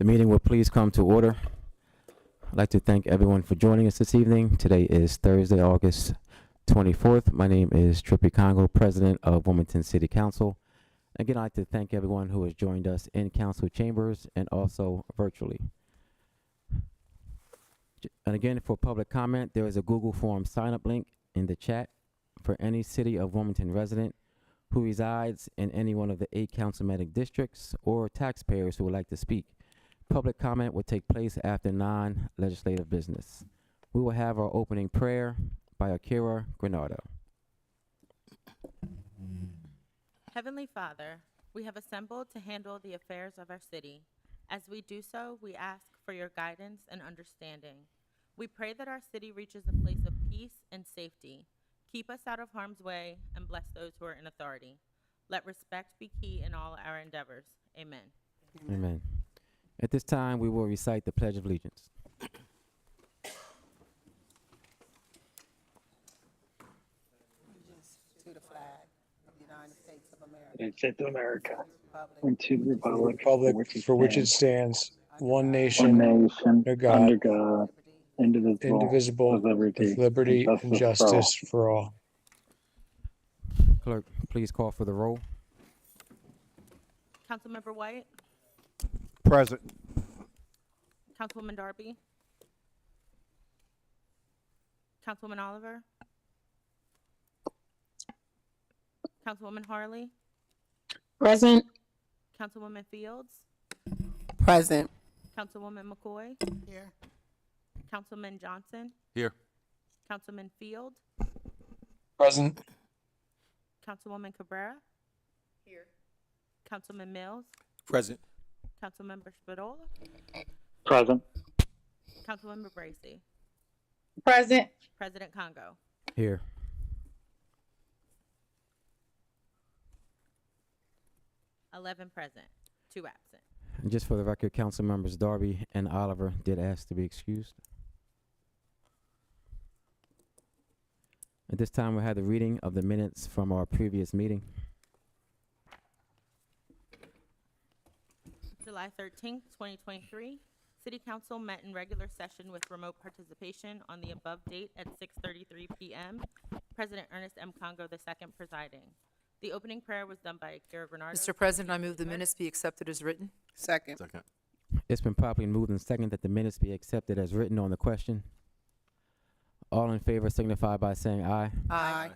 The meeting will please come to order. I'd like to thank everyone for joining us this evening. Today is Thursday, August 24th. My name is Trippy Congo, President of Wilmington City Council. Again, I'd like to thank everyone who has joined us in council chambers and also virtually. And again, for public comment, there is a Google Form sign-up link in the chat for any City of Wilmington resident who resides in any one of the 8 councilmanic districts or taxpayers who would like to speak. Public comment will take place after non-legislative business. We will have our opening prayer by Akira Granado. Heavenly Father, we have assembled to handle the affairs of our city. As we do so, we ask for your guidance and understanding. We pray that our city reaches a place of peace and safety. Keep us out of harm's way and bless those who are in authority. Let respect be key in all our endeavors. Amen. Amen. At this time, we will recite the Pledge of Allegiance. To the flag of the United States of America, United States of America, Republic, and to the republic for which it stands, one one nation, nation, under God, under God, indivisible, with liberty and justice for all. Clerk, please call for the roll. Councilmember White, Present. Councilwoman Darby, Councilwoman Oliver, Councilwoman Harley, Present. Councilwoman Fields, Present. Councilwoman McCoy, Here. Councilman Johnson, Here. Councilman Field, Present. Councilwoman Cabrera, here, Councilman Mills, Present. Councilmember Spadola, present. Councilmember Bracy, Present. President Congo. Here. Present, 2 absent. And just for the record, council members Darby and Oliver did ask to be excused. At this time, we'll have the reading of the minutes from our previous meeting. July 13th, 2023. City Council met in regular session with remote participation on the above date at 6:33 p.m. President Ernest M. Congo II presiding. The opening prayer was done by Akira Granado. Mr. President, I move the minutes be accepted as written. Second. Second. It's been properly moved and seconded that the minutes be accepted as written on the question. All in favor signify by saying aye. Aye.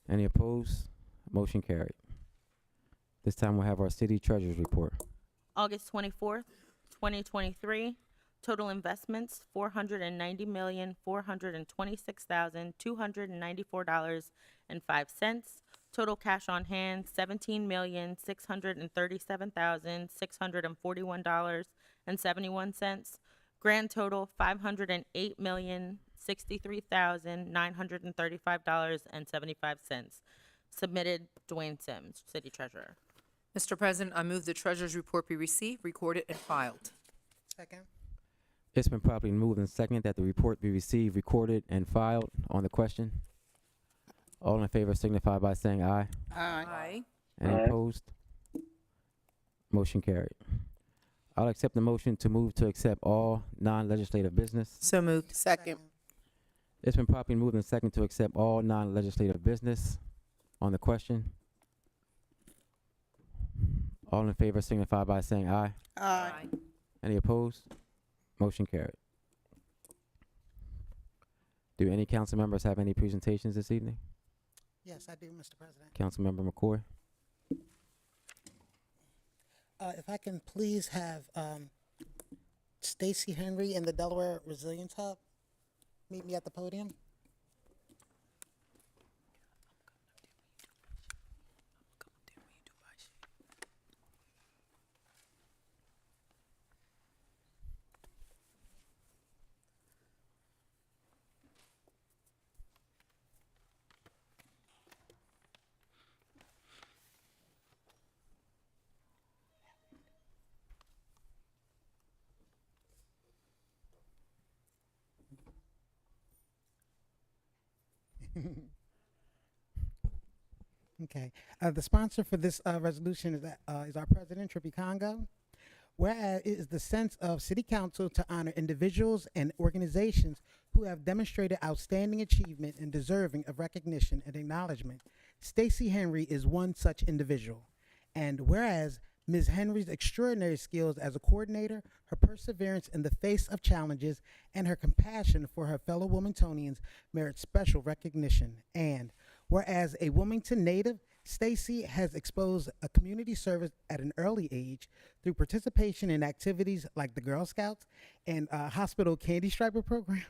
Any opposed? Motion carried. This time we'll have our city treasurer's report. August 24th, 2023. Total investments, $490,426,294.05. Total cash on hand, $17,637,641.71. Grand total, $508,063,935.75. Submitted, Dwayne Sims, City Treasurer. Mr. President, I move the treasurer's report be received, recorded, and filed. Second. It's been properly moved and seconded that the report be received, recorded, and filed on the question. All in favor signify by saying aye. Aye. Any Aye. opposed? Motion carried. I'll accept the motion to move to accept all non-legislative business. So moved. Second. It's been properly moved and seconded to accept all non-legislative business on the question. All in favor signify by saying aye. Aye. Any opposed? Motion carried. Do any council members have any presentations this evening? Yes, I do, Mr. President. Councilmember McCoy? If I can please have Stacy Henry in the Delaware Resilience Hub meet me at the podium. Okay. The sponsor for this resolution is our president, Trippy Congo. whereas it is the sense of City Council to honor individuals and organizations who have demonstrated outstanding achievement and deserving of recognition and acknowledgement. Stacey Henry is one such individual. And whereas Ms. Henry's extraordinary skills as a coordinator, her perseverance in the face of challenges, and her compassion for her fellow Wilmingtonians merit special recognition. And whereas a Wilmington native, Stacey has exposed a community service at an early age through participation in activities like the Girl Scouts and hospital candy striper program.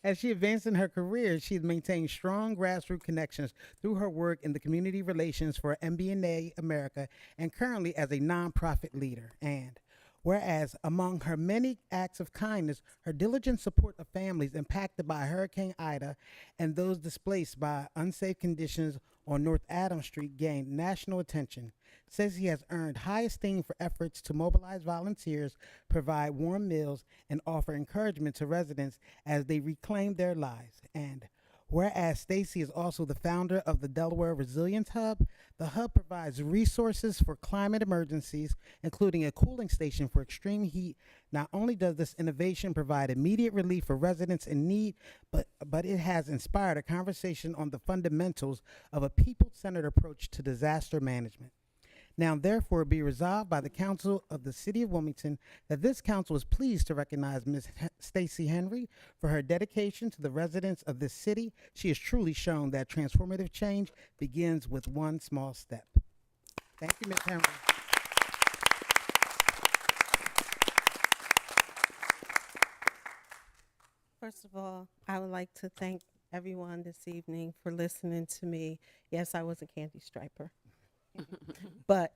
As she advanced in her career, she has maintained strong grassroots connections through her work in the community relations for MBNA America and currently as a nonprofit leader. And whereas among her many acts of kindness, her diligent support of families impacted by Hurricane Ida and those displaced by unsafe conditions on North Adams Street gained national attention. Says he has earned high esteem for efforts to mobilize volunteers, provide warm meals, and offer encouragement to residents as they reclaim their lives. And whereas Stacey is also the founder of the Delaware Resilience Hub, the hub provides resources for climate emergencies, including a cooling station for extreme heat. Not only does this innovation provide immediate relief for residents in need, but it has inspired a conversation on the fundamentals of a people-centered approach to disaster management. Now, therefore, be resolved by the Council of the City of Wilmington that this council is pleased to recognize Ms. Stacey Henry for her dedication to the residents of this city. She has truly shown that transformative change begins with one small step. Thank you, Ms. Henry. First of all, I would like to thank everyone this evening for listening to me. Yes, I was a candy striper. But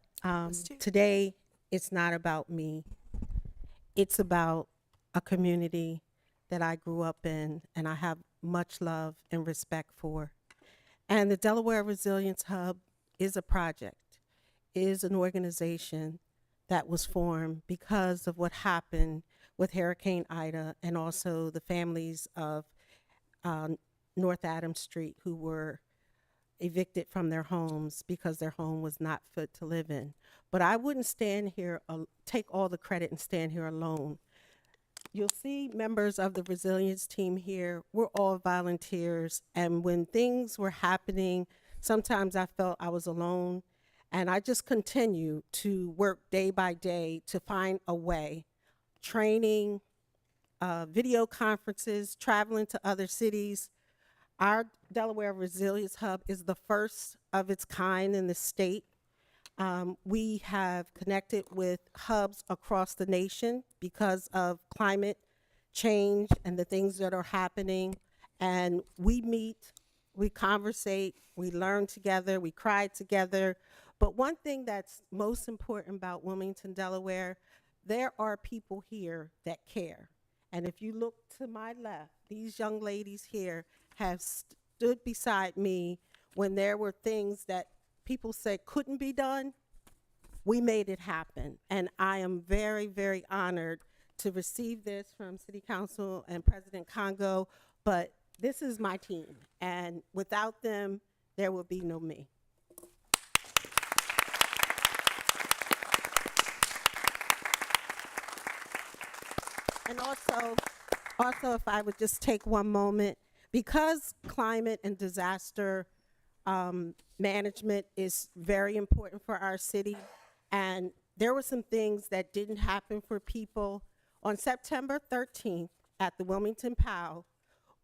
today, it's not about me. It's about a community that I grew up in and I have much love and respect for. And the Delaware Resilience Hub is a project, is an organization that was formed because of what happened with Hurricane Ida and also the families of North Adams Street who were evicted from their homes because their home was not fit to live in. But I wouldn't stand here, take all the credit and stand here alone. You'll see members of the resilience team here. We're all volunteers. And when things were happening, sometimes I felt I was alone. And I just continue to work day by day to find a way, training, video conferences, traveling to other cities. Our Delaware Resilience Hub is the first of its kind in the state. We have connected with hubs across the nation because of climate change and the things that are happening. And we meet, we conversate, we learn together, we cry together. But one thing that's most important about Wilmington, Delaware, there are people here that care. And if you look to my left, these young ladies here have stood beside me when there were things that people said couldn't be done. We made it happen. And I am very, very honored to receive this from City Council and President Congo, but this is my team. And without them, there would be no me. And also, if I would just take one moment, because climate and disaster management is very important for our city, and there were some things that didn't happen for people. On September 13th at the Wilmington POW,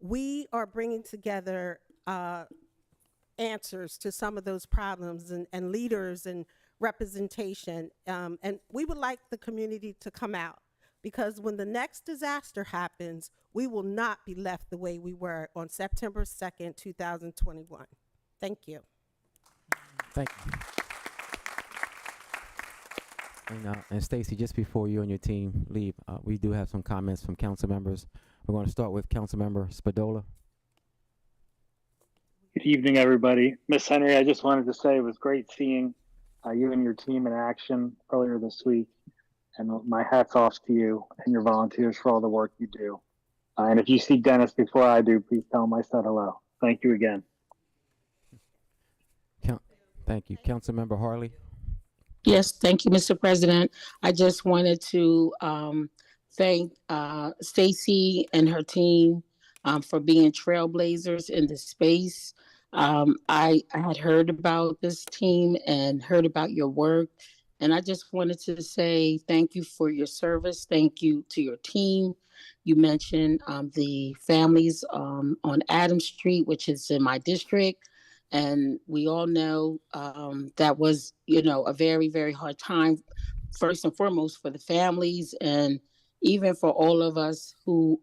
we are bringing together answers to some of those problems and leaders and representation. And we would like the community to come out, because when the next disaster happens, we will not be left the way we were on September 2nd, 2021. Thank you. Thank you. And Stacey, just before you and your team leave, we do have some comments from council members. We're going to start with Council Member Spadola. Good evening, everybody. Miss Henry, I just wanted to say it was great seeing you and your team in action earlier this week. And my hat's off to you and your volunteers for all the work you do. And if you see Dennis before I do, please tell him I said hello. Thank you again. Thank you. Councilmember Harley. Yes, thank you, Mr. President. I just wanted to thank Stacy and her team for being trailblazers in the space. I had heard about this team and heard about your work, and I just wanted to say thank you for your service. Thank you to your team. You mentioned the families on Adams Street, which is in my district. And we all know that was, a very, very hard time, first and foremost for the families, and even for all of us who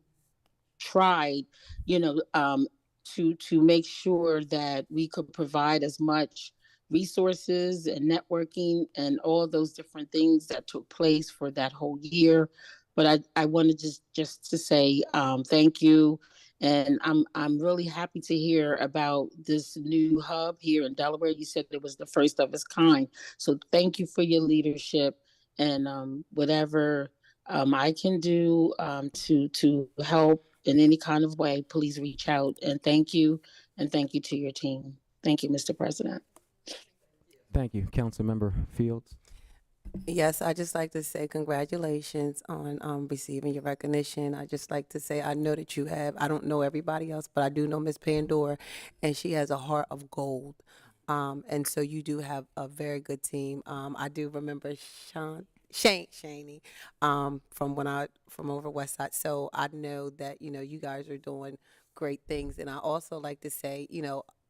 tried, you know, um, to make sure that we could provide as much resources and networking and all those different things that took place for that whole year. But I wanted just to say thank you, and I'm really happy to hear about this new hub here in Delaware. You said it was the first of its kind, so thank you for your leadership, and whatever I can do to help in any kind of way, please reach out. And thank you to your team. Thank you, Mr. President. Thank you. Councilmember Fields. Yes, I just like to say congratulations on receiving your recognition. I just like to say I know that you have. I don't know everybody else, but I do know Miss Pandora, and she has a heart of gold. And so you do have a very good team. I do remember Shaney, from over West Side. So I know that you guys are doing great things, and I also like to say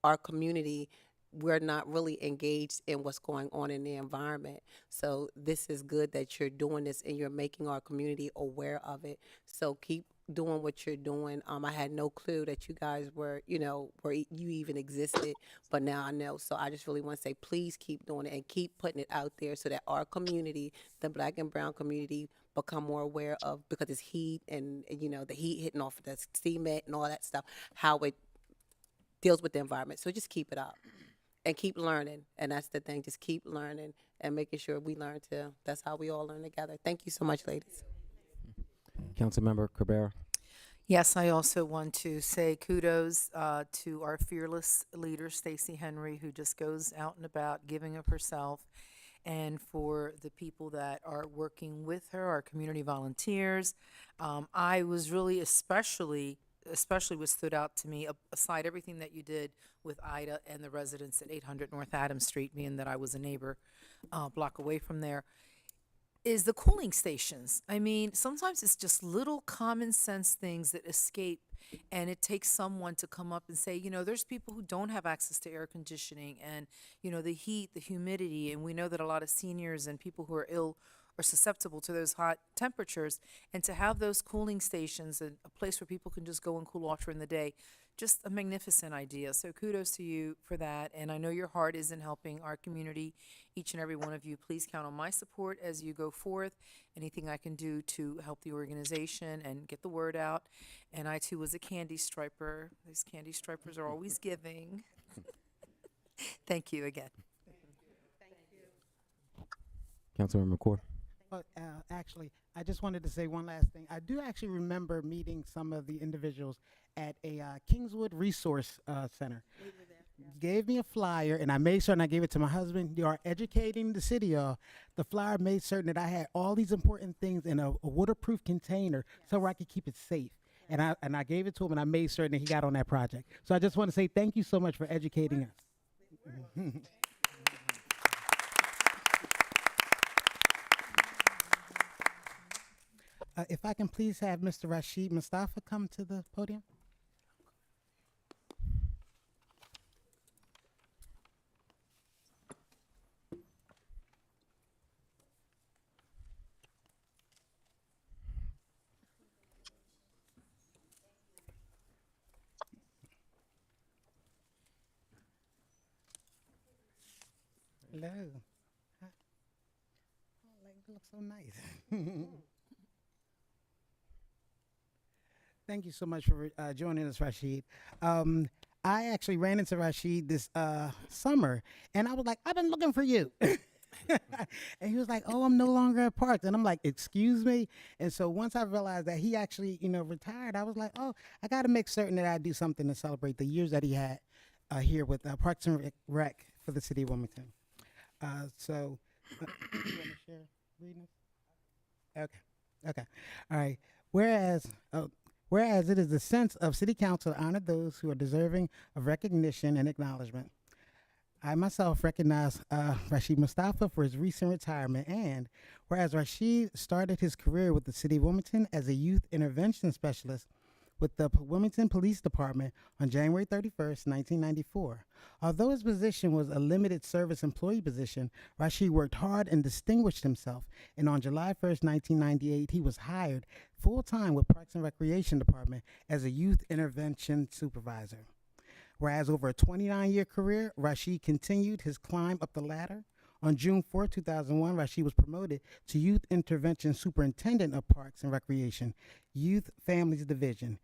our community. We're not really engaged in what's going on in the environment. So this is good that you're doing this and you're making our community aware of it. So keep doing what you're doing. I had no clue that you guys were, where you even existed, but now I know. So I just really want to say, please keep doing it and keep putting it out there so that our community, the Black and brown community, become more aware of, because it's heat and the heat hitting off of the cement and all that stuff, how it deals with the environment. So just keep it up. And keep learning, and that's the thing. Just keep learning and making sure we learn too. That's how we all learn together. Thank you so much, ladies. Councilmember Cabrera. Yes, I also want to say kudos to our fearless leader, Stacey Henry, who just goes out and about giving of herself, and for the people that are working with her, our community volunteers. I was really especially what stood out to me, aside everything that you did with Ida and the residents at 800 North Adams Street, being that I was a neighbor block away from there, is the cooling stations. I mean, sometimes it's just little common sense things that escape, and it takes someone to come up and say, there's people who don't have access to air conditioning and, the heat, the humidity, and we know that a lot of seniors and people who are ill are susceptible to those hot temperatures, and to have those cooling stations and a place where people can just go and cool off during the day, just a magnificent idea. So kudos to you for that, and I know your heart is in helping our community, each and every one of you. Please count on my support as you go forth. Anything I can do to help the organization and get the word out. And I too was a candy striper. These candy stripers are always giving. Thank you again. Councilmember McCord. But actually, I just wanted to say one last thing. I do actually remember meeting some of the individuals at a Kingswood Resource Center. Gave me a flyer, and I made certain I gave it to my husband. You are educating the city, y'all. The flyer made certain that I had all these important things in a waterproof container so where I could keep it safe. And I gave it to him, and I made certain that he got on that project. So I just want to say thank you so much for educating us. If I can please have Mr. Rashid Mustafa come to the podium. Hello. Hi. Oh, you look so nice. Thank you so much for joining us, Rashid. I actually ran into Rashid this summer, and I was like, I've been looking for you. And he was like, oh, I'm no longer at Parks. And I'm like, excuse me? And so once I realized that he actually, retired, I was like, oh, I got to make certain that I do something to celebrate the years that he had here with Parks and Rec for the city of Wilmington. So You wanna share reading this? Okay. All right. Whereas, whereas it is the sense of City Council to honor those who are deserving of recognition and acknowledgement. I myself recognize Rashid Mustafa for his recent retirement, and whereas Rashid started his career with the City of Wilmington as a youth intervention specialist with the Wilmington Police Department on January 31st, 1994. Although his position was a limited service employee position, Rashid worked hard and distinguished himself, and on July 1st, 1998, he was hired full-time with Parks and Recreation Department as a youth intervention supervisor. Whereas over a 29-year career, Rashid continued his climb up the ladder. On June 4, 2001, Rashid was promoted to Youth Intervention Superintendent of Parks and Recreation, Youth Families Division.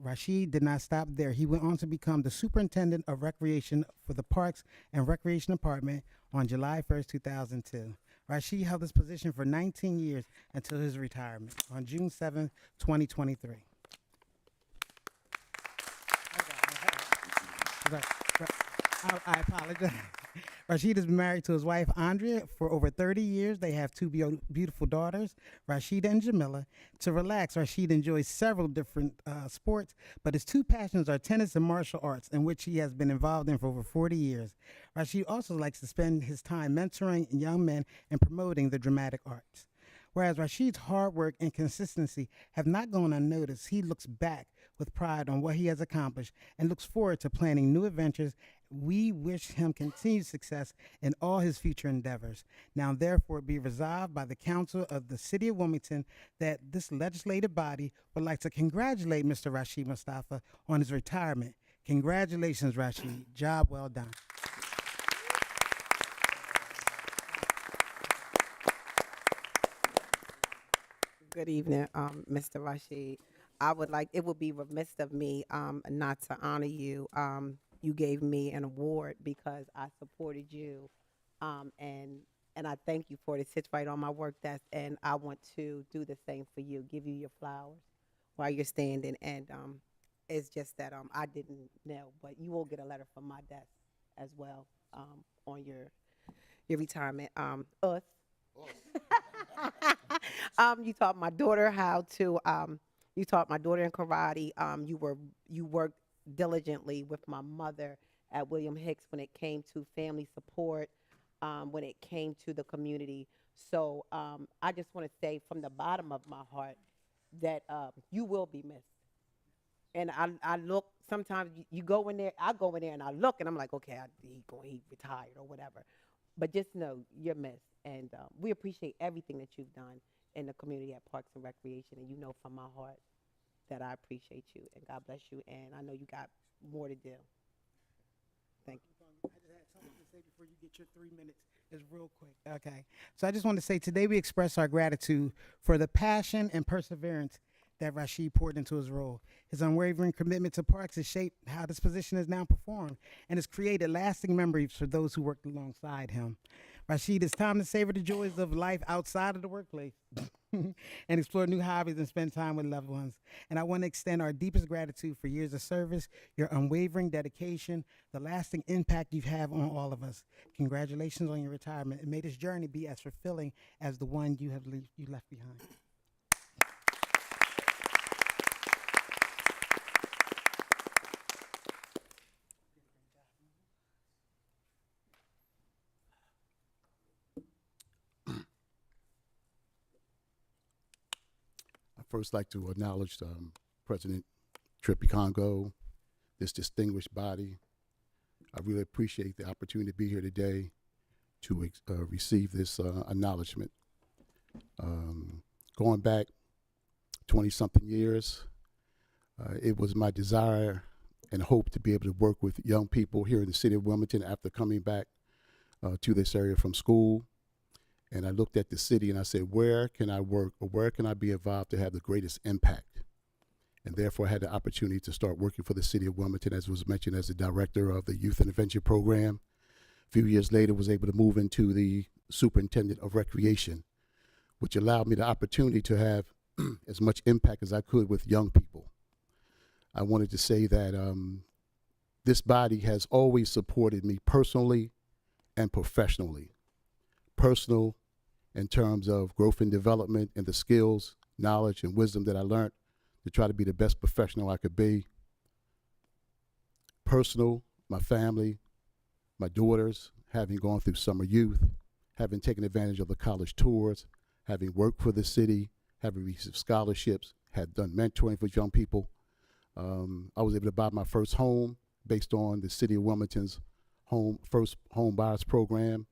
Rashid did not stop there. He went on to become the Superintendent of Recreation for the Parks and Recreation Department on July 1st, 2002. Rashid held this position for 19 years until his retirement on June 7, 2023. I apologize. Rashid has been married to his wife, Andrea, for over 30 years. They have two beautiful daughters, Rashida and Jamila. To relax, Rashid enjoys several different sports, but his two passions are tennis and martial arts, in which he has been involved in for over 40 years. Rashid also likes to spend his time mentoring young men and promoting the dramatic arts. Whereas Rashid's hard work and consistency have not gone unnoticed, he looks back with pride on what he has accomplished and looks forward to planning new adventures. We wish him continued success in all his future endeavors. Now, therefore, be resolved by the Council of the City of Wilmington that this legislative body would like to congratulate Mr. Rashid Mustafa on his retirement. Congratulations, Rashid. Job well done. Good evening, Mr. Rashid. It would be remiss of me not to honor you. You gave me an award because I supported you, and I thank you for it. It sits right on my work desk, and I want to do the same for you, give you your flowers while you're standing. And it's just that I didn't know, but you will get a letter from my desk as well on your retirement. Us. You taught my daughter how to. You taught my daughter in karate. You worked diligently with my mother at William Hicks when it came to family support, when it came to the community. So I just want to say from the bottom of my heart that you will be missed. And I look, sometimes you go in there, I go in there and I look and I'm like, okay, he retired or whatever. But just know you're missed. And we appreciate everything that you've done in the community at Parks and Recreation. And you know from my heart that I appreciate you and God bless you. And I know you got more to do. Thank you. I just had something to say before you get your 3 minutes. It's real quick. Okay. So I just want to say today we express our gratitude for the passion and perseverance that Rashid poured into his role. His unwavering commitment to parks has shaped how this position is now performed and has created lasting memories for those who worked alongside him. Rashid, it's time to savor the joys of life outside of the workplace and explore new hobbies and spend time with loved ones. And I want to extend our deepest gratitude for years of service, your unwavering dedication, the lasting impact you have on all of us. Congratulations on your retirement, and may this journey be as fulfilling as the one you left behind. First like to acknowledge President Trippy Congo, this distinguished body. I really appreciate the opportunity to be here today to receive this acknowledgement. Going back 20-something years, it was my desire and hope to be able to work with young people here in the city of Wilmington after coming back to this area from school. And I looked at the city and I said, where can I work or where can I be involved to have the greatest impact? And therefore I had the opportunity to start working for the city of Wilmington, as was mentioned, as the director of the Youth Intervention Program. A few years later, was able to move into the Superintendent of Recreation, which allowed me the opportunity to have as much impact as I could with young people. I wanted to say that this body has always supported me personally and professionally. personal in terms of growth and development and the skills, knowledge, and wisdom that I learned to try to be the best professional I could be. Personal, my family, my daughters, having gone through summer youth, having taken advantage of the college tours, having worked for the city, having received scholarships, had done mentoring for young people. I was able to buy my first home based on the city of Wilmington's first home buyers program.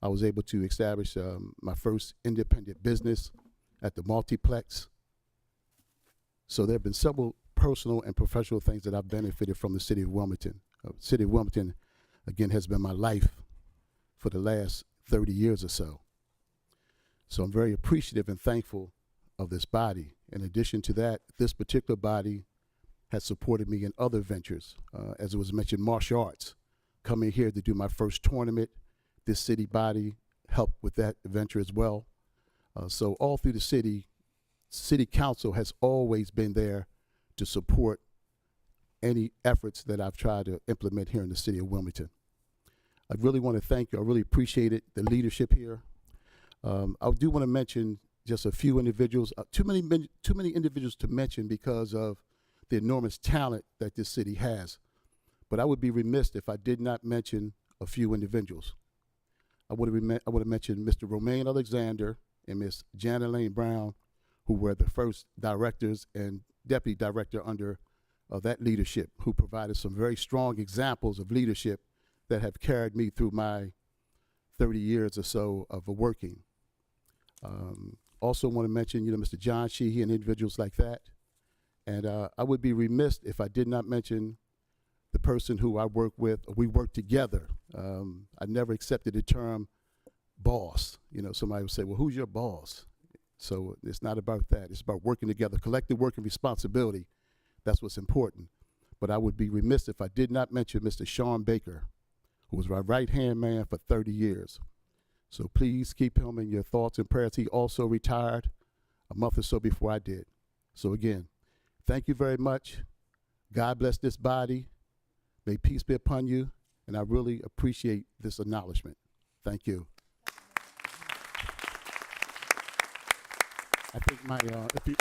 I was able to establish my first independent business at the multiplex. So there have been several personal and professional things that I've benefited from the city of Wilmington. City of Wilmington, again, has been my life for the last 30 years or so. So I'm very appreciative and thankful of this body. In addition to that, this particular body has supported me in other ventures. As it was mentioned, martial arts. Coming here to do my first tournament, this city body helped with that venture as well. So all through the city council has always been there to support any efforts that I've tried to implement here in the city of Wilmington. I really want to thank you. I really appreciate it, the leadership here. I do want to mention just a few individuals, too many individuals to mention because of the enormous talent that this city has. But I would be remiss if I did not mention a few individuals. I would have mentioned Mr. Romaine Alexander and Miss Janet Lane Brown, who were the first directors and deputy director under that leadership, who provided some very strong examples of leadership that have carried me through my 30 years or so of working. Also want to mention, Mr. John Sheehy and individuals like that. And I would be remiss if I did not mention the person who I work with, we work together. I never accepted the term boss. Somebody would say, well, who's your boss? So it's not about that. It's about working together, collective work and responsibility. That's what's important. But I would be remiss if I did not mention Mr. Sean Baker, who was my right-hand man for 30 years. So please keep him in your thoughts and prayers. He also retired a month or so before I did. So again, thank you very much. God bless this body. May peace be upon you. And I really appreciate this acknowledgement. Thank you. I think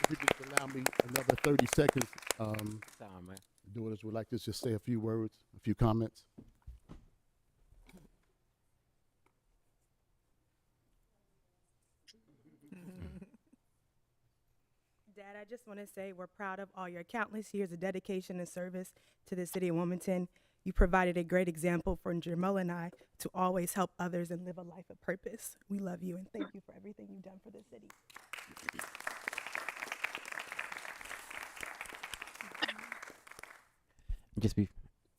if you just allow me another 30 seconds, daughters would like to just say a few words, a few comments. Dad, I just want to say we're proud of all your countless years of dedication and service to the city of Wilmington. You provided a great example for Jamal and I to always help others and live a life of purpose. We love you and thank you for everything you've done for the city. Just be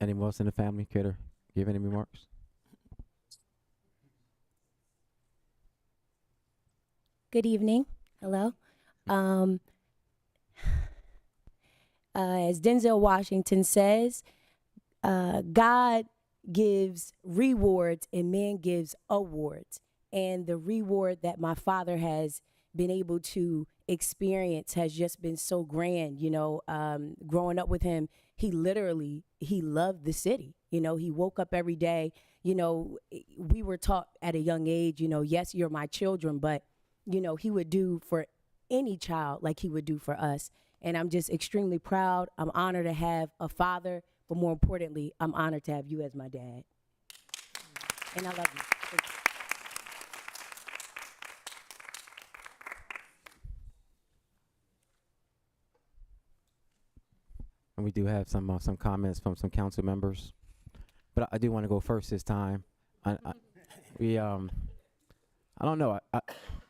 anyone else in the family care to give any remarks? Good evening. Hello. As Denzel Washington says, God gives rewards and man gives awards. And the reward that my father has been able to experience has just been so grand. Growing up with him, he loved the city. He woke up every day. We were taught at a young age, yes, you're my children, but, he would do for any child like he would do for us. And I'm just extremely proud. I'm honored to have a father, but more importantly, I'm honored to have you as my dad. And I love you. Thank you. And we do have some comments from some council members, but I do want to go first this time. I don't know.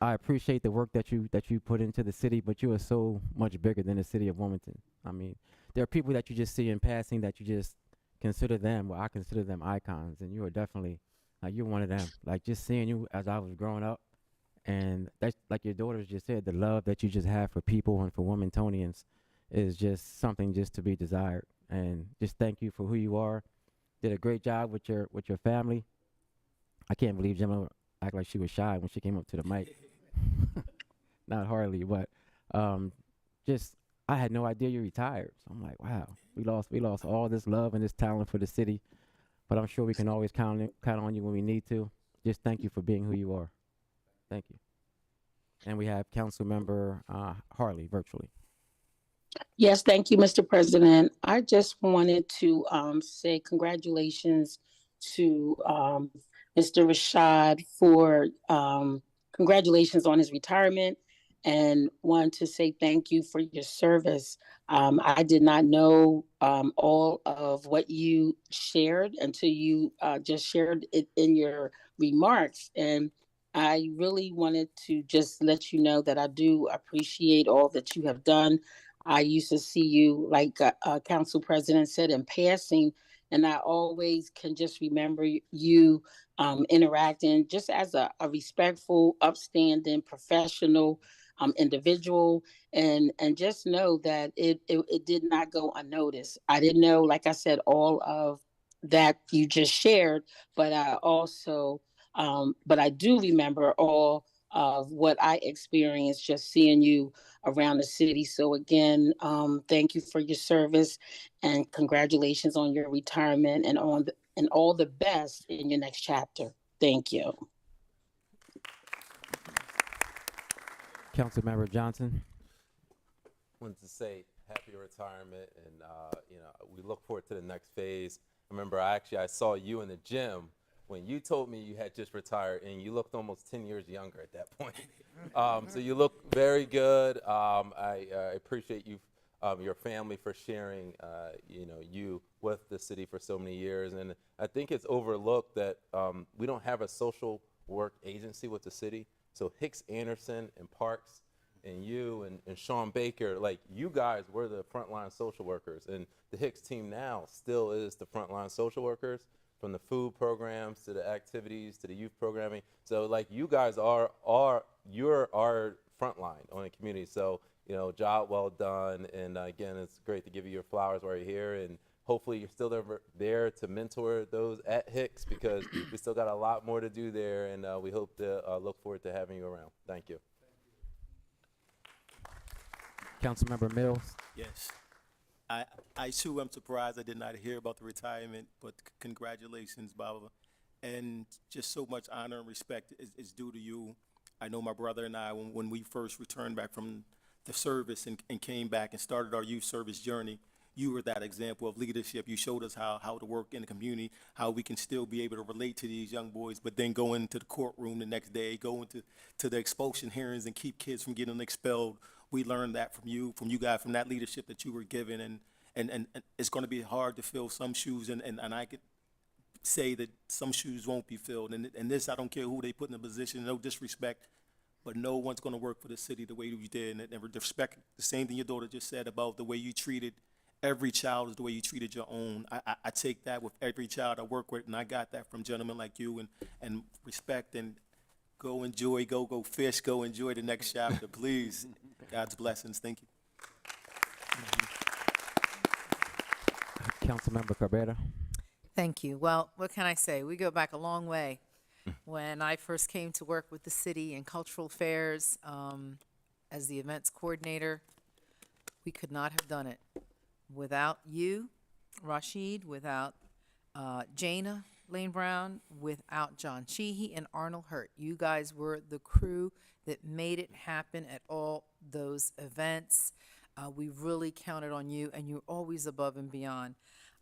I appreciate the work that you put into the city, but you are so much bigger than the city of Wilmington. I mean, there are people that you just see in passing that you just consider them. Well, I consider them icons, and you are definitely you're one of them. Like just seeing you as I was growing up, and that's like your daughters just said, the love that you just have for people and for Wilmingtonians is just something just to be desired. And just thank you for who you are. Did a great job with your family. I can't believe Gemma act like she was shy when she came up to the mic. Not hardly, but I had no idea you retired. So I'm like, wow, we lost all this love and this talent for the city, but I'm sure we can always count on you when we need to. Just thank you for being who you are. Thank you. And we have Councilmember Harley virtually. Yes, thank you, Mr. President. I just wanted to say congratulations to Mr. Rashad for congratulations on his retirement, and want to say thank you for your service. I did not know all of what you shared until you just shared it in your remarks. And I really wanted to just let you know that I do appreciate all that you have done. I used to see you, like Council President said, in passing, and I always can just remember you interacting just as a respectful, upstanding, professional individual, and just know that it did not go unnoticed. I didn't know, like I said, all of that you just shared, but but I do remember all of what I experienced just seeing you around the city. So again, thank you for your service, and congratulations on your retirement, and and all the best in your next chapter. Thank you. Councilmember Johnson. Wanted to say happy retirement, and we look forward to the next phase. I remember I saw you in the gym when you told me you had just retired, and you looked almost 10 years younger at that point. So you look very good. I appreciate you, your family, for sharing, you with the city for so many years. And I think it's overlooked that we don't have a social work agency with the city. So Hicks Anderson and Parks and you and Sean Baker, like, you guys were the frontline social workers, and the Hicks team now still is the frontline social workers, from the food programs to the activities to the youth programming. So like, you guys you're our frontline on the community. So, job well done. And again, it's great to give you your flowers while you're here, and hopefully you're still there to mentor those at Hicks, because we still got a lot more to do there, and we hope to look forward to having you around. Thank you. Councilmember Mills. Yes. I too am surprised I did not hear about the retirement, but congratulations, Baba. And just so much honor and respect is due to you. I know my brother and I, when we first returned back from the service and came back and started our youth service journey, you were that example of leadership. You showed us how to work in the community, how we can still be able to relate to these young boys, but then go into the courtroom the next day, go into the expulsion hearings and keep kids from getting expelled. We learned that from you guys, from that leadership that you were given, and it's going to be hard to fill some shoes, and I could say that some shoes won't be filled. And this, I don't care who they put in a position, no disrespect, but no one's going to work for the city the way you did, and respect the same thing your daughter just said about the way you treated every child is the way you treated your own. I take that with every child I work with, and I got that from gentlemen like you, and respect, and go enjoy, go fish, go enjoy the next chapter, please. God's blessings. Thank you. Councilmember Cabrera. Thank you. Well, what can I say? We go back a long way. When I first came to work with the city in cultural affairs as the events coordinator, we could not have done it without you, Rashid, without Jana Lane Brown, without John Sheehy and Arnold Hurt. You guys were the crew that made it happen at all those events. We really counted on you, and you're always above and beyond.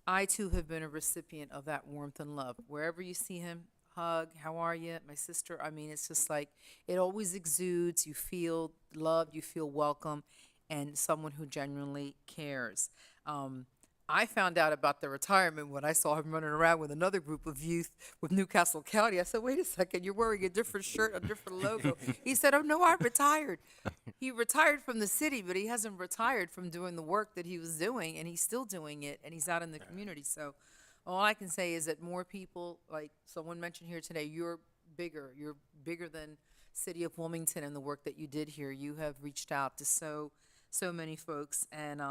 I, too, have been a recipient of that warmth and love. Wherever you see him, hug, how are you, my sister? I mean, it's just like, it always exudes. You feel loved, you feel welcome, and someone who genuinely cares. I found out about the retirement when I saw him running around with another group of youth with Newcastle County. I said, wait a second, you're wearing a different shirt, a different logo. He said, oh, no, I retired. He retired from the city, but he hasn't retired from doing the work that he was doing, and he's still doing it, and he's out in the community. So all I can say is that more people, like someone mentioned here today, you're bigger than City of Wilmington and the work that you did here. You have reached out to so many folks, and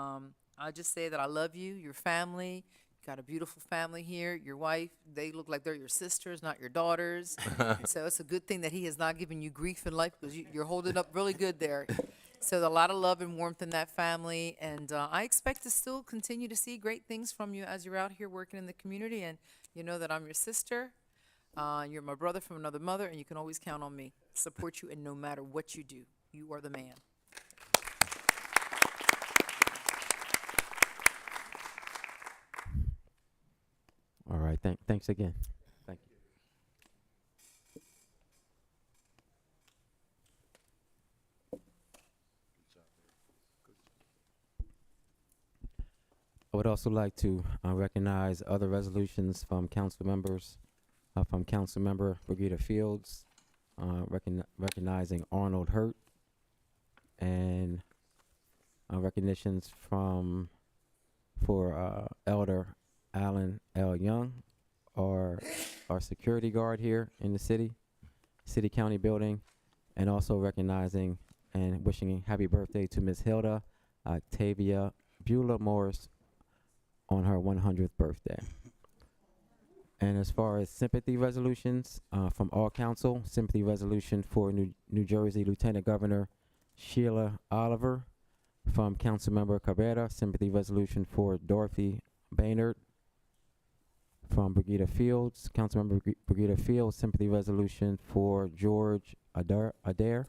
I'll just say that I love you, your family. You got a beautiful family here. Your wife, they look like they're your sisters, not your daughters. So it's a good thing that he has not given you grief in life, because you're holding up really good there. So a lot of love and warmth in that family. And I expect to still continue to see great things from you as you're out here working in the community. And you know that I'm your sister. You're my brother from another mother, and you can always count on me. Support you, and no matter what you do, you are the man. All right, thanks again. Thank you. I would also like to recognize other resolutions from council members, from Councilmember Brigida Fields, recognizing Arnold Hurt, and recognitions for Elder Alan L. Young, our security guard here in the city county building, and also recognizing and wishing happy birthday to Miss Hilda Octavia Beulah Morris on her 100th birthday. And as far as sympathy resolutions from all council, sympathy resolution for New Jersey Lieutenant Governor Sheila Oliver. From Councilmember Cabrera, sympathy resolution for Dorothy Baynard. From Brigida Fields, Councilmember Brigida Fields, sympathy resolution for George Adair.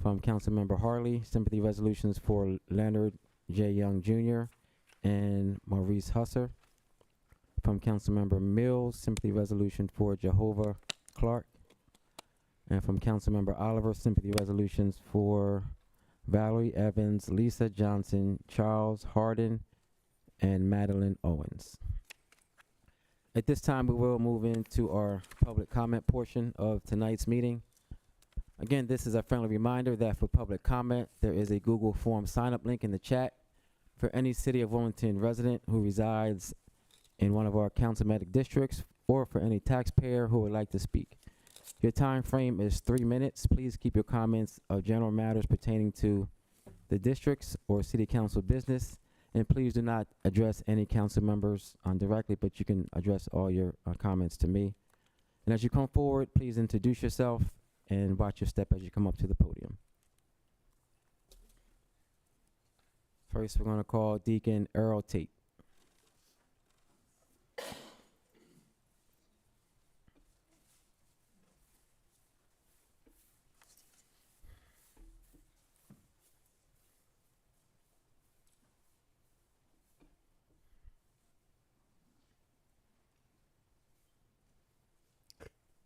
From Councilmember Harley, sympathy resolutions for Leonard J. Young Jr. and Maurice Husser. From Councilmember Mills, sympathy resolution for Jehovah Clark. And from Councilmember Oliver, sympathy resolutions for Valerie Evans, Lisa Johnson, Charles Harden, and Madeline Owens. At this time, we will move into our public comment portion of tonight's meeting. Again, this is a friendly reminder that for public comment, there is a Google Form sign-up link in the chat for any City of Wilmington resident who resides in one of our councilmanic districts, or for any taxpayer who would like to speak. Your time frame is 3 minutes. Please keep your comments of general matters pertaining to the districts or city council business, and please do not address any council members directly, but you can address all your comments to me. And as you come forward, please introduce yourself and watch your step as you come up to the podium. First, we're going to call Deacon Earl Tate.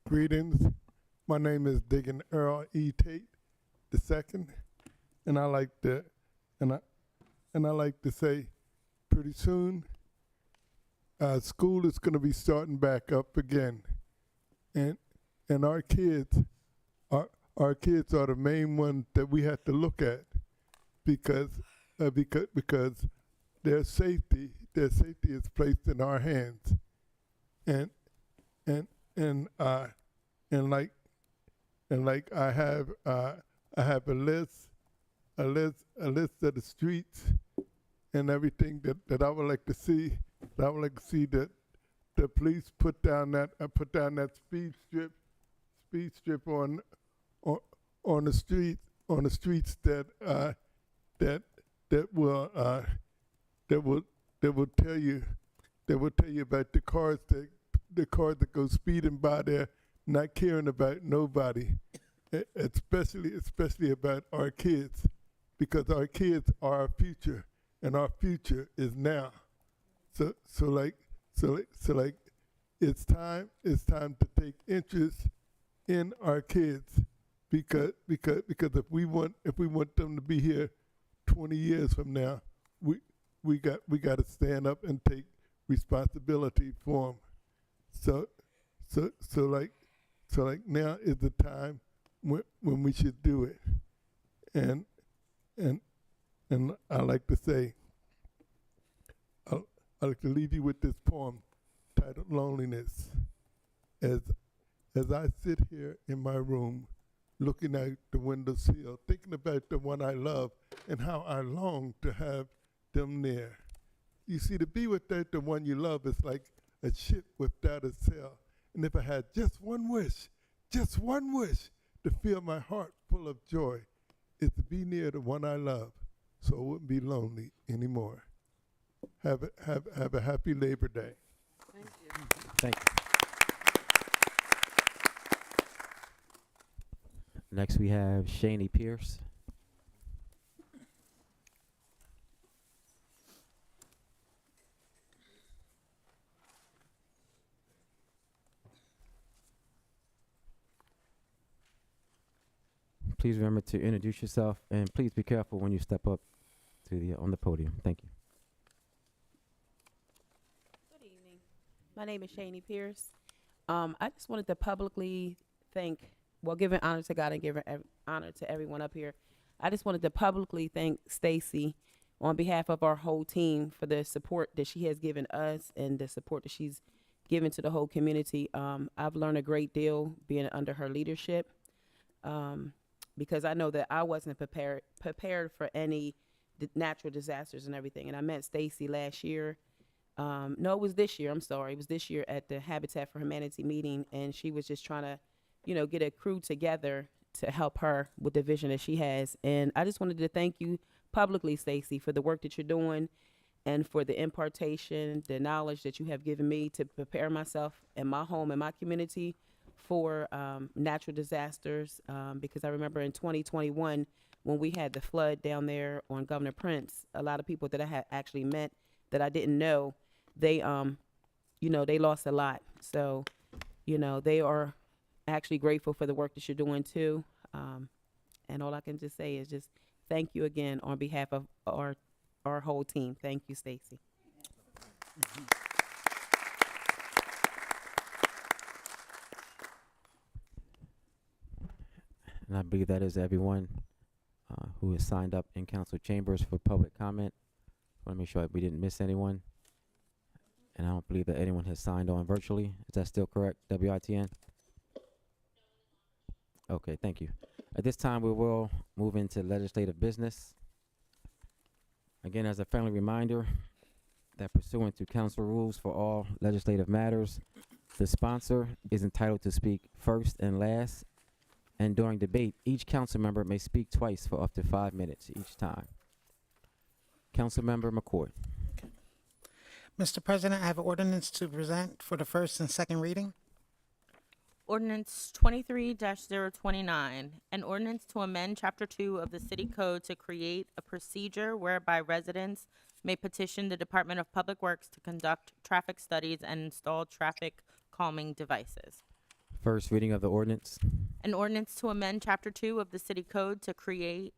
Greetings. My name is Deacon Earl E. Tate II, and I like to say, pretty soon, school is going to be starting back up again, and our kids are the main ones that we have to look at because their safety is placed in our hands, and like I have a list of the streets and everything that I would like to see. I would like to see that the police put down that speed strip on the streets that will tell you about the cars that go speeding by there, not caring about nobody, especially about our kids, because our kids are our future, and our future is now. So it's time to take interest in our kids, because if we want them to be here 20 years from now, we got to stand up and take responsibility for them. So like now is the time when we should do it, and I like to say, I like to leave you with this poem titled "Loneliness." As I sit here in my room, looking out the windowsill, thinking about the one I love and how I long to have them near. You see, to be without the one you love is like a ship without a sail. And if I had just one wish to fill my heart full of joy, is to be near the one I love, so I wouldn't be lonely anymore. Have a happy Labor Day. Thank you. Thank you. Next, we have Shaney Pierce. Please remember to introduce yourself, and please be careful when you step up to the on the podium. Thank you. Good evening. My name is Shaney Pierce. I just wanted to publicly giving honor to God and giving honor to everyone up here. I just wanted to publicly thank Stacy on behalf of our whole team for the support that she has given us and the support that she's given to the whole community. I've learned a great deal being under her leadership. Because I know that I wasn't prepared for any natural disasters and everything. And I met Stacy last year. No, it was this year. I'm sorry. It was this year at the Habitat for Humanity meeting. And she was just trying to, get a crew together to help her with the vision that she has. And I just wanted to thank you publicly, Stacy, for the work that you're doing and for the impartation, the knowledge that you have given me to prepare myself and my home and my community for natural disasters, because I remember in 2021 when we had the flood down there on Governor Prince, a lot of people that I had actually met that I didn't know, they lost a lot. So, they are actually grateful for the work that you're doing too. And all I can just say is just thank you again on behalf of our whole team. Thank you, Stacy. And I believe that is everyone who is signed up in council chambers for public comment. Want to make sure that we didn't miss anyone. And I don't believe that anyone has signed on virtually. Is that still correct, WITN? Okay, thank you. At this time, we will move into legislative business. Again, as a friendly reminder that pursuant to council rules for all legislative matters, the sponsor is entitled to speak first and last. And during debate, each council member may speak twice for up to 5 minutes each time. Councilmember McCoy. Mr. President, I have an ordinance to present for the first and second reading. Ordinance 23-029, an ordinance to amend Chapter 2 of the City Code to create a procedure whereby residents may petition the Department of Public Works to conduct traffic studies and install traffic calming devices. First reading of the ordinance. An ordinance to amend Chapter 2 of the City Code to create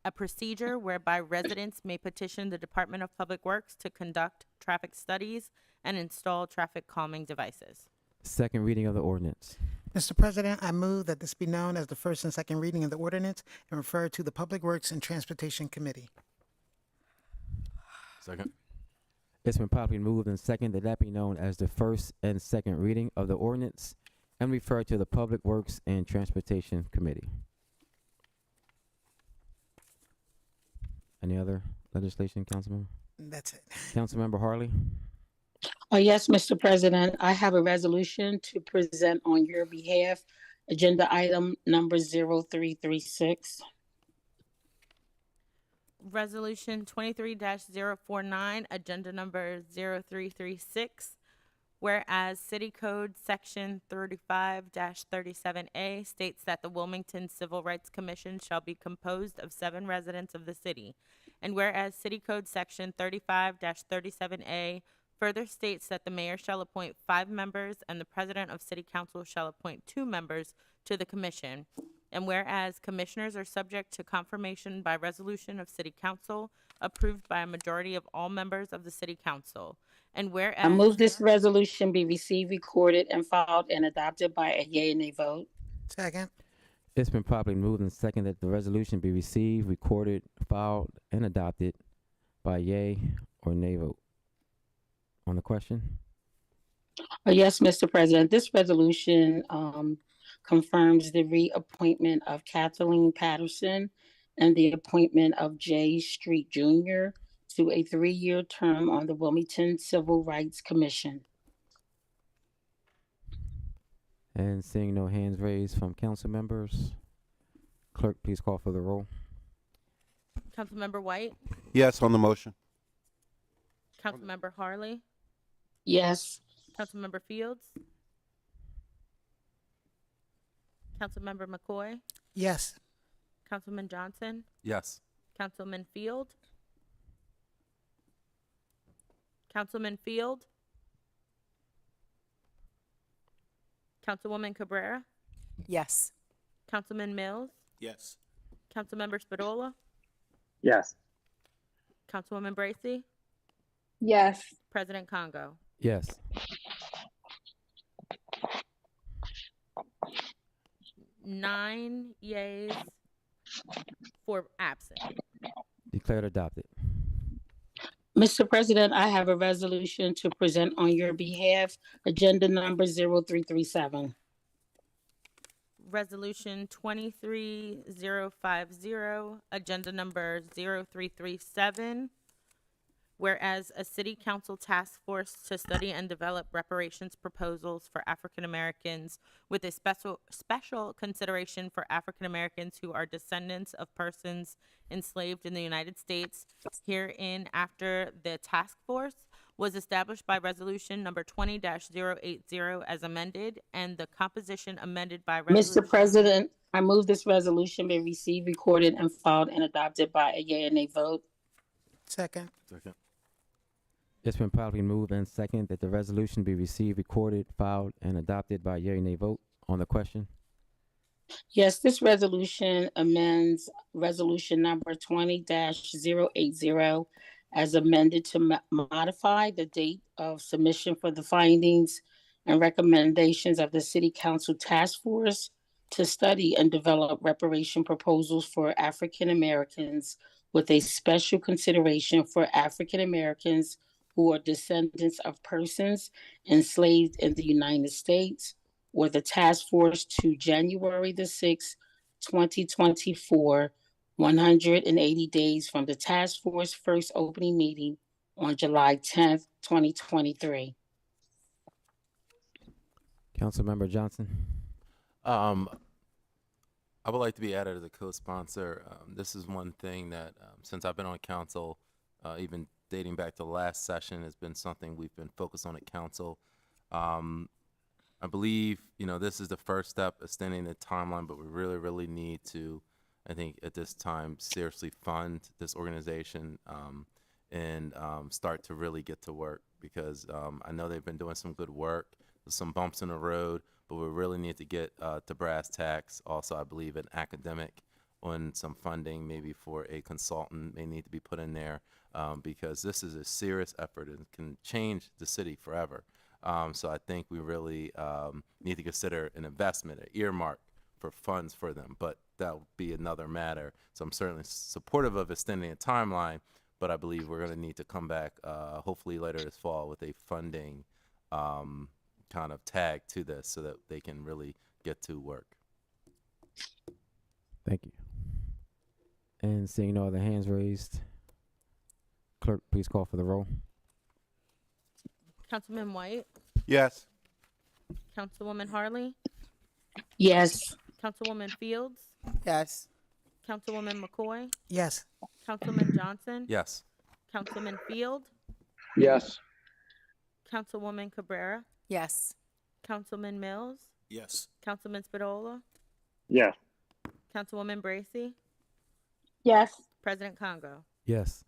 a procedure whereby residents may petition the Department of Public Works to conduct traffic studies and install traffic calming devices. Second reading of the ordinance. Mr. President, I move that this be known as the first and second reading of the ordinance and refer to the Public Works and Transportation Committee. Second. It's been properly moved and seconded that be known as the first and second reading of the ordinance and refer to the Public Works and Transportation Committee. Any other legislation, Councilmember? That's it. Councilmember Harley? Oh, yes, Mr. President, I have a resolution to present on your behalf, agenda item number 0336. Resolution 23-049, agenda number 0336. Whereas City Code Section 35-37A states that the Wilmington Civil Rights Commission shall be composed of 7 residents of the city. And whereas City Code Section 35-37A further states that the mayor shall appoint 5 members and the president of City Council shall appoint 2 members to the commission. And whereas commissioners are subject to confirmation by resolution of City Council approved by a majority of all members of the City Council. And whereas I move this resolution be received, recorded, and filed and adopted by a yea and nay vote. Second. It's been properly moved and seconded that the resolution be received, recorded, filed, and adopted by yea or nay vote. On the question? Yes, Mr. President, this resolution confirms the reappointment of Kathleen Patterson and the appointment of Jay Street Jr. to a 3-year term on the Wilmington Civil Rights Commission. And seeing no hands raised from council members, clerk, please call for the roll. Councilmember White, Yes on the motion. Councilmember Harley, Yes. Councilmember Fields, Councilmember McCoy, Yes. Councilman Johnson, Yes. Councilman Field, Councilman Field, Councilwoman Cabrera, Yes. Councilman Mills, Yes. Councilmember Spadola, Yes. Councilwoman Bracy, Yes. President Congo. Yes. Nine yeas, 4 absent. Declared adopted. Mr. President, I have a resolution to present on your behalf, agenda number 0337. Resolution 23050, agenda number 0337. Whereas a city council task force to study and develop reparations proposals for African Americans with a special consideration for African Americans who are descendants of persons enslaved in the United States, herein after the task force was established by resolution number 20-080 as amended, and the composition amended by resolution. Mr. President, I move this resolution be received, recorded, and filed and adopted by a yea and a vote. Second. Second. It's been properly moved and second that the resolution be received, recorded, filed, and adopted by yea and nay vote. On the question? Yes, this resolution amends resolution number 20-080 as amended to modify the date of submission for the findings and recommendations of the City Council Task Force to study and develop reparation proposals for African Americans with a special consideration for African Americans who are descendants of persons enslaved in the United States, or the task force to January the 6th, 2024, 180 days from the task force first opening meeting on July 10th, 2023. Councilmember Johnson. I would like to be added as a co-sponsor. This is one thing that since I've been on council, even dating back to last session, has been something we've been focused on at council. I believe, this is the first step, extending the timeline, but we really need to, I think at this time, seriously fund this organization and start to really get to work, because I know they've been doing some good work. There's some bumps in the road, but we really need to get to brass tacks. Also, I believe an academic on some funding, maybe for a consultant may need to be put in there, because this is a serious effort and can change the city forever. So I think we really need to consider an investment, an earmark for funds for them, but that will be another matter. So I'm certainly supportive of extending a timeline, but I believe we're going to need to come back hopefully later this fall with a funding kind of tag to this so that they can really get to work. Thank you. And seeing no other hands raised, clerk, please call for the roll. Councilman White, Yes. Councilwoman Harley, Yes. Councilwoman Fields, Yes. Councilwoman McCoy, Yes. Councilman Johnson, Yes. Councilman Field, Yes. Councilwoman Cabrera, Yes. Councilman Mills, Yes. Councilman Spadola, Yes. Councilwoman Bracy, Yes. President Congo. Yes.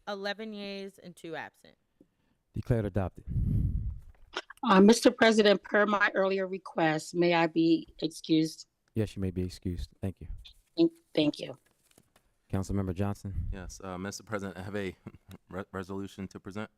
11 yeas and 2 absent. Declared adopted. Mr. President, per my earlier request, may I be excused? Yes, you may be excused. Thank you. Thank you. Councilmember Johnson. Yes, Mr. President, I have a resolution to present.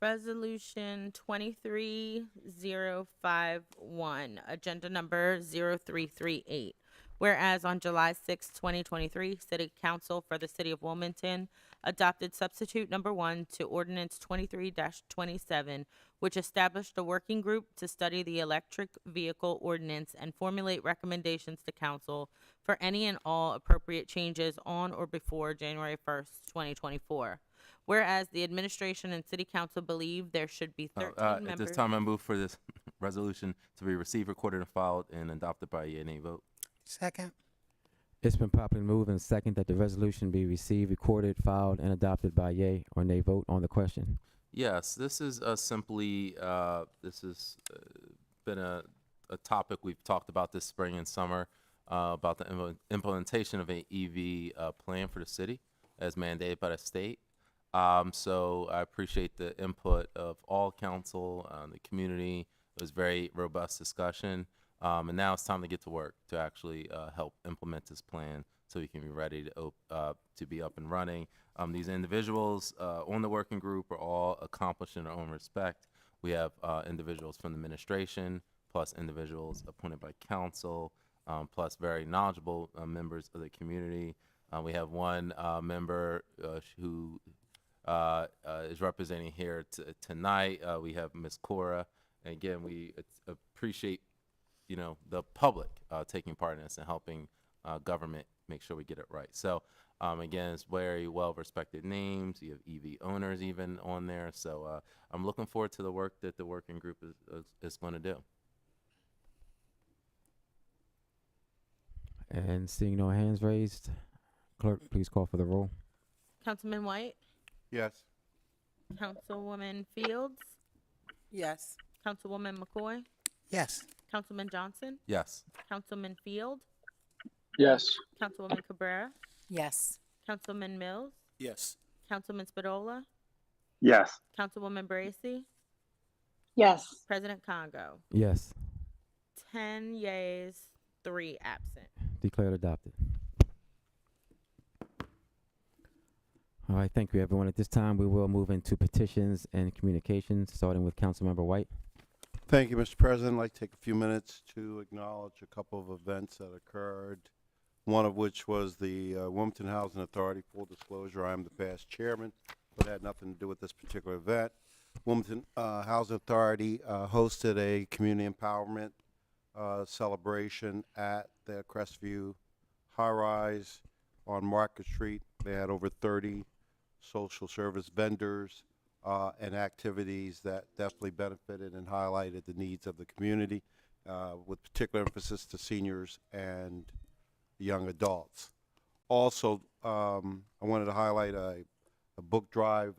Resolution 23051, agenda number 0338. Whereas on July 6, 2023, City Council for the City of Wilmington adopted substitute number 1 to Ordinance 23-27, which established a working group to study the electric vehicle ordinance and formulate recommendations to council for any and all appropriate changes on or before January 1st, 2024. Whereas the administration and city council believe there should be 13 members. At this time, I move for this resolution to be received, recorded, and filed, and adopted by a yea and nay vote. Second. It's been properly moved and second that the resolution be received, recorded, filed, and adopted by yea or nay vote. On the question? Yes, this is simply been a topic we've talked about this spring and summer, about the implementation of an EV plan for the city as mandated by the state. So I appreciate the input of all council, the community. It was very robust discussion. And now it's time to get to work to actually help implement this plan so we can be ready to be up and running. These individuals on the working group are all accomplished in their own respect. We have individuals from the administration, plus individuals appointed by council, plus very knowledgeable members of the community. We have one member who is representing here tonight. We have Ms. Cora. And again, we appreciate, the public taking part in this and helping government make sure we get it right. So again, it's very well-respected names. You have EV owners even on there. So I'm looking forward to the work that the working group is going to do. And seeing no hands raised, clerk, please call for the roll. Councilman White, Yes. Councilwoman Fields, Yes. Councilwoman McCoy, Yes. Councilman Johnson, Yes. Councilman Field, Yes. Councilwoman Cabrera, Yes. Councilman Mills, Yes. Councilman Spadola, Yes. Councilwoman Bracy, Yes. President Congo. Yes. 10 yeas, 3 absent. Declared adopted. All right, thank you, everyone. At this time, we will move into petitions and communications, starting with Councilmember White. Thank you, Mr. President. I'd like to take a few minutes to acknowledge a couple of events that occurred, one of which was the Wilmington Housing Authority. Full disclosure, I'm the past chairman, but it had nothing to do with this particular event. Wilmington Housing Authority hosted a community empowerment celebration at the Crestview High Rise on Market Street. They had over 30 social service vendors and activities that definitely benefited and highlighted the needs of the community, with particular emphasis to seniors and young adults. Also, I wanted to highlight a book drive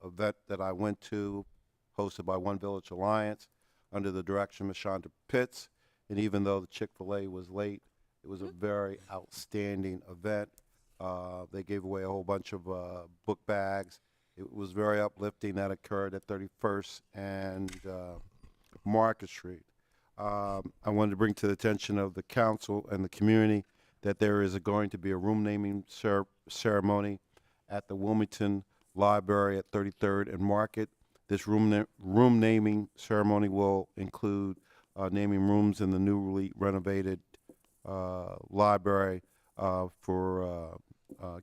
event that I went to, hosted by One Village Alliance, under the direction of Ms. Shonda Pitts. And even though the Chick-fil-A was late, it was a very outstanding event. They gave away a whole bunch of book bags. It was very uplifting. That occurred at 31st and Market Street. I wanted to bring to the attention of the council and the community that there is going to be a room naming ceremony at the Wilmington Library at 33rd and Market. This room naming ceremony will include naming rooms in the newly renovated library for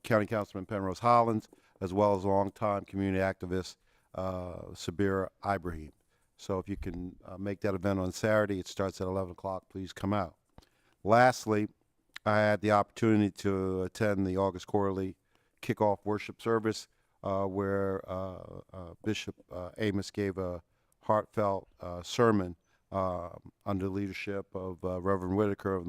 County Councilman Penrose Hollins, as well as longtime community activist Sabira Ibrahim. So if you can make that event on Saturday, it starts at 11 o'clock. Please come out. Lastly, I had the opportunity to attend the August Quarterly Kickoff Worship Service, where Bishop Amos gave a heartfelt sermon under leadership of Reverend Whitaker of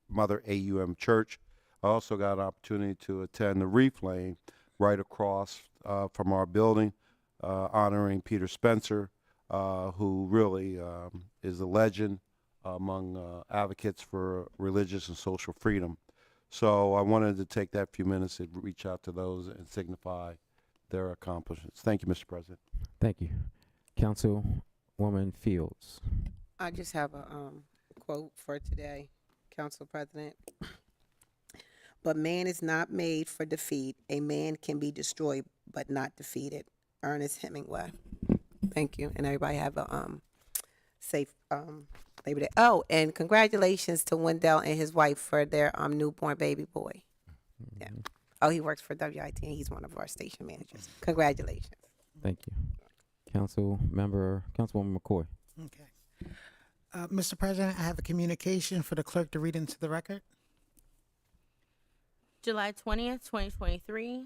Mother AUM Church. I also got an opportunity to attend the Reef Lane right across from our building, honoring Peter Spencer, who really is a legend among advocates for religious and social freedom. So I wanted to take that few minutes to reach out to those and signify their accomplishments. Thank you, Mr. President. Thank you. Councilwoman Fields. I just have a quote for today, Council President. But man is not made for defeat. A man can be destroyed, but not defeated. Ernest Hemingway. Thank you. And everybody have a safe Labor Day. Oh, and congratulations to Wendell and his wife for their newborn baby boy. Yeah. Oh, he works for WIT and he's one of our station managers. Congratulations. Thank you. Councilwoman McCoy. Okay. Mr. President, I have a communication for the clerk to read into the record. July 20th, 2023.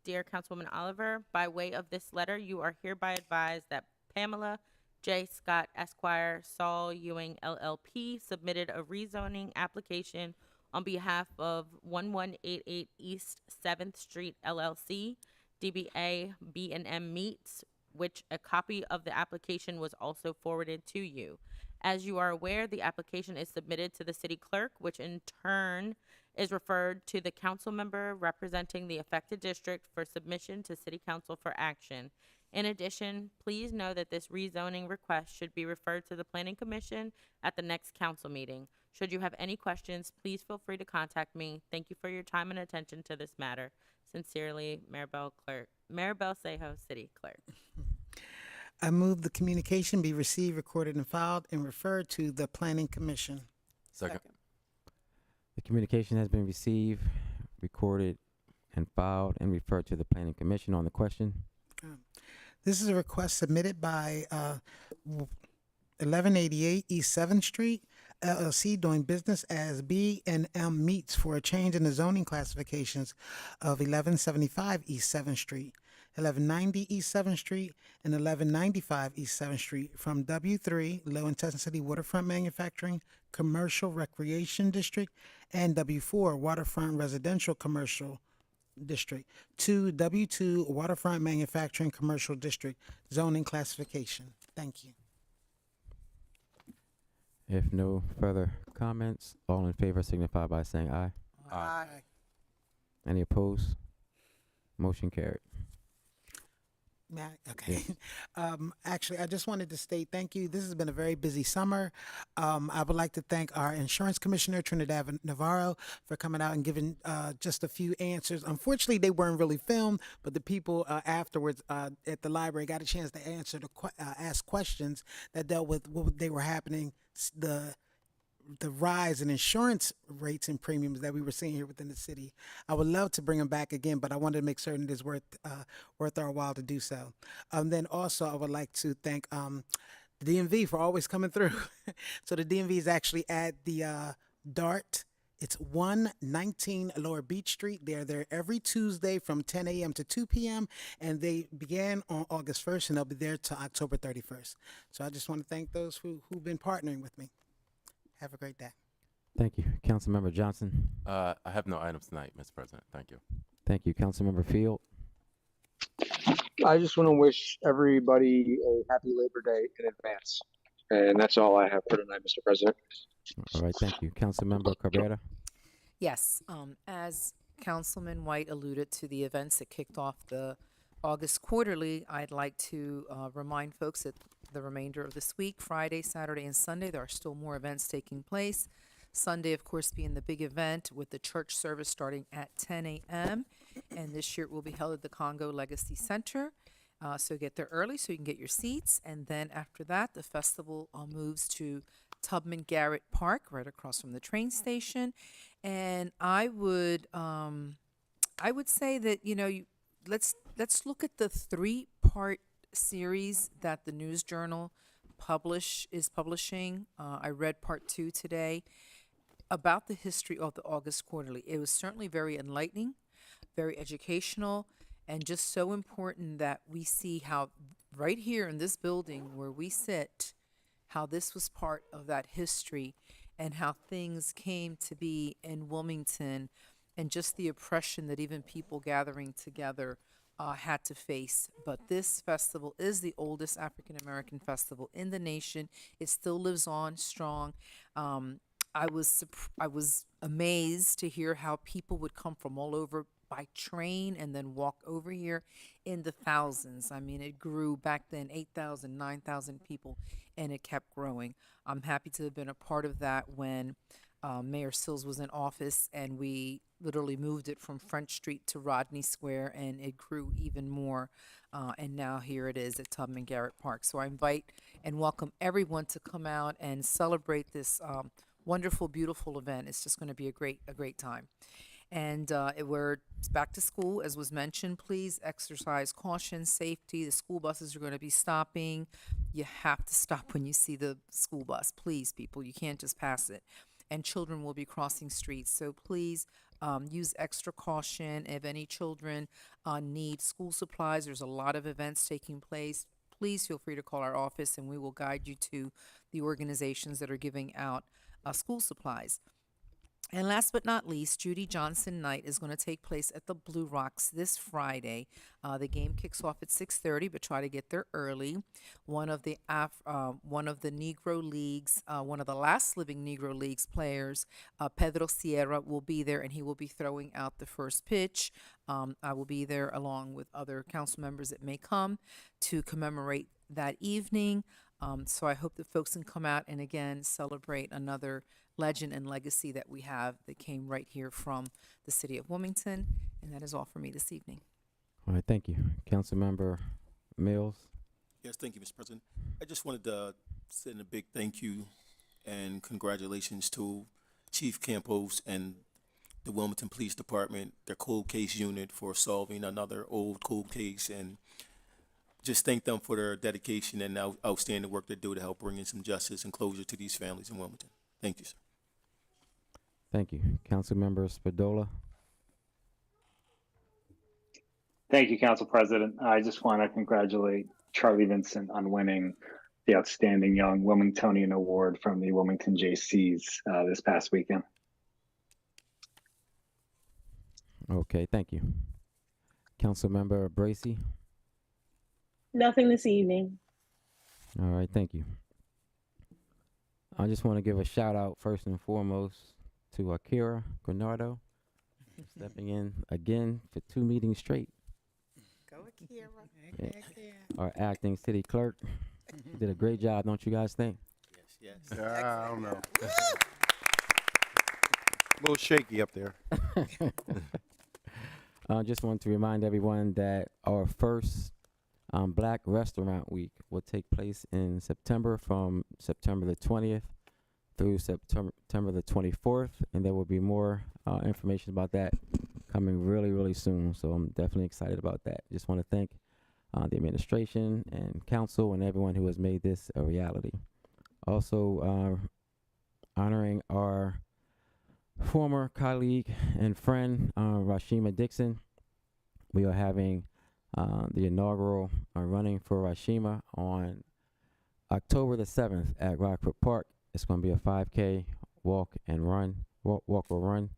Dear Councilwoman Oliver, by way of this letter, you are hereby advised that Pamela J. Scott Esquire, Saul Ewing LLP, submitted a rezoning application on behalf of 1188 East 7th Street LLC, DBA B&M Meats, which a copy of the application was also forwarded to you. As you are aware, the application is submitted to the city clerk, which in turn is referred to the council member representing the affected district for submission to city council for action. In addition, please know that this rezoning request should be referred to the planning commission at the next council meeting. Should you have any questions, please feel free to contact me. Thank you for your time and attention to this matter. Sincerely, Maribel Sejo, City Clerk. I move the communication be received, recorded, and filed, and referred to the Planning Commission. Second. The communication has been received, recorded, and filed, and referred to the Planning Commission. On the question, This is a request submitted by 1188 East 7th Street, LLC, doing business as B&M Meats for a change in the zoning classifications of 1175 East 7th Street, 1190 East 7th Street, and 1195 East 7th Street from W3, Low Intensity Waterfront Manufacturing Commercial Recreation District, and W4, Waterfront Residential Commercial District, to W2, Waterfront Manufacturing Commercial District zoning classification. Thank you. if no further comments, all in favor signify by saying aye. Aye. Any opposed? Motion carried. Okay. Actually, I just wanted to state thank you. This has been a very busy summer. I would like to thank our insurance commissioner, Trinidad Navarro, for coming out and giving just a few answers. Unfortunately, they weren't really filmed, but the people afterwards at the library got a chance to answer ask questions that dealt with what they were happening, the rise in insurance rates and premiums that we were seeing here within the city. I would love to bring them back again, but I wanted to make certain it is worth our while to do so. Then also I would like to thank the DMV for always coming through. So the DMV is actually at the DART. It's 119 Lower Beach Street. They're there every Tuesday from 10 a.m. to 2 p.m. And they began on August 1st, and they'll be there till October 31st. So I just want to thank those who've been partnering with me. Have a great day. Thank you. Councilmember Johnson. I have no items tonight, Mr. President. Thank you. Thank you. Councilmember Field. I just want to wish everybody a happy Labor Day in advance. And that's all I have for tonight, Mr. President. All right. Thank you. Councilmember Cabrera. Yes, as Councilman White alluded to the events that kicked off the August quarterly, I'd like to remind folks that the remainder of this week, Friday, Saturday, and Sunday, there are still more events taking place. Sunday, of course, being the big event with the church service starting at 10 a.m. And this year it will be held at the Congo Legacy Center. So get there early so you can get your seats. And then after that, the festival moves to Tubman Garrett Park, right across from the train station. And I would say that, let's look at the 3-part series that the News Journal is publishing. I read part 2 today about the history of the August quarterly. It was certainly very enlightening, very educational, and just so important that we see how right here in this building where we sit, how this was part of that history and how things came to be in Wilmington, and just the oppression that even people gathering together had to face. But this festival is the oldest African American festival in the nation. It still lives on strong. I was amazed to hear how people would come from all over by train and then walk over here in the thousands. I mean, it grew back then 8,000, 9,000 people, and it kept growing. I'm happy to have been a part of that when Mayor Sills was in office, and we literally moved it from Front Street to Rodney Square, and it grew even more. And now here it is at Tubman Garrett Park. So I invite and welcome everyone to come out and celebrate this wonderful, beautiful event. It's just going to be a great time. And we're back to school, as was mentioned. Please exercise caution, safety. The school buses are going to be stopping. You have to stop when you see the school bus. Please, people, you can't just pass it. And children will be crossing streets. So please use extra caution. If any children need school supplies, there's a lot of events taking place. Please feel free to call our office, and we will guide you to the organizations that are giving out school supplies. And last but not least, Judy Johnson Night is going to take place at the Blue Rocks this Friday. The game kicks off at 6:30, but try to get there early. One of the Negro Leagues, one of the last living Negro Leagues players, Pedro Sierra, will be there, and he will be throwing out the first pitch. I will be there along with other council members that may come to commemorate that evening. So I hope that folks can come out and again celebrate another legend and legacy that we have that came right here from the city of Wilmington. And that is all for me this evening. All right, thank you. Councilmember Mills. Yes, thank you, Mr. President. I just wanted to send a big thank you and congratulations to Chief Campos and the Wilmington Police Department, their cold case unit, for solving another old cold case, and just thank them for their dedication and outstanding work they do to help bring in some justice and closure to these families in Wilmington. Thank you, sir. Thank you. Councilmember Spadola. Thank you, Council President. I just want to congratulate Charlie Vincent on winning the Outstanding Young Wilmingtonian Award from the Wilmington JCs this past weekend. Okay, thank you. Councilmember Bracy. Nothing this evening. All right, thank you. I just want to give a shout out first and foremost to Akira Granardo, stepping in again for 2 meetings straight. Go Akira. Yeah. Our acting city clerk did a great job, don't you guys think? Yes. I don't know. A little shaky up there. I just want to remind everyone that our first Black Restaurant Week will take place in September, from September the 20th through September the 24th, and there will be more information about that coming really, really soon. So I'm definitely excited about that. Just want to thank the administration and council and everyone who has made this a reality. Also, honoring our former colleague and friend, Rashima Dixon. We are having the inaugural running for Rashima on October the 7th at Rockford Park. It's going to be a 5K walk or run.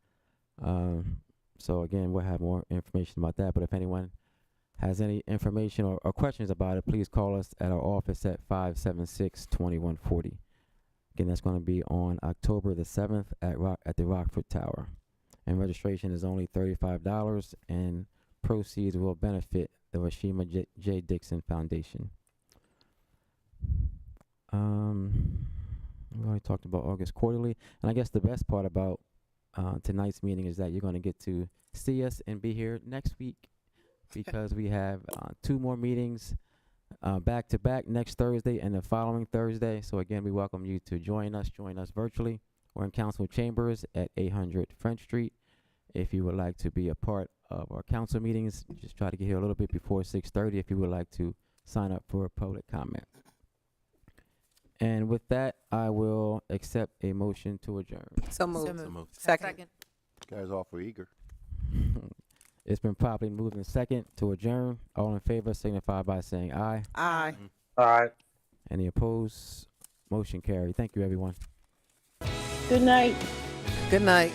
So again, we'll have more information about that. But if anyone has any information or questions about it, please call us at our office at 576-2140. Again, that's going to be on October the 7th at the Rockford Tower. And registration is only $35, and proceeds will benefit the Rashima J. Dixon Foundation. We already talked about August Quarterly. And I guess the best part about tonight's meeting is that you're going to get to see us and be here next week, because we have 2 more meetings back to back next Thursday and the following Thursday. So again, we welcome you to join us virtually or in council chambers at 800 French Street. If you would like to be a part of our council meetings, just try to get here a little bit before 6:30 if you would like to sign up for a public comment. And with that, I will accept a motion to adjourn. So moved. So moved. Second. You guys awful eager. It's been properly moved in second to adjourn. All in favor signify by saying aye. Aye. Aye. Any opposed? Motion carried. Thank you, everyone. Good night. Good night.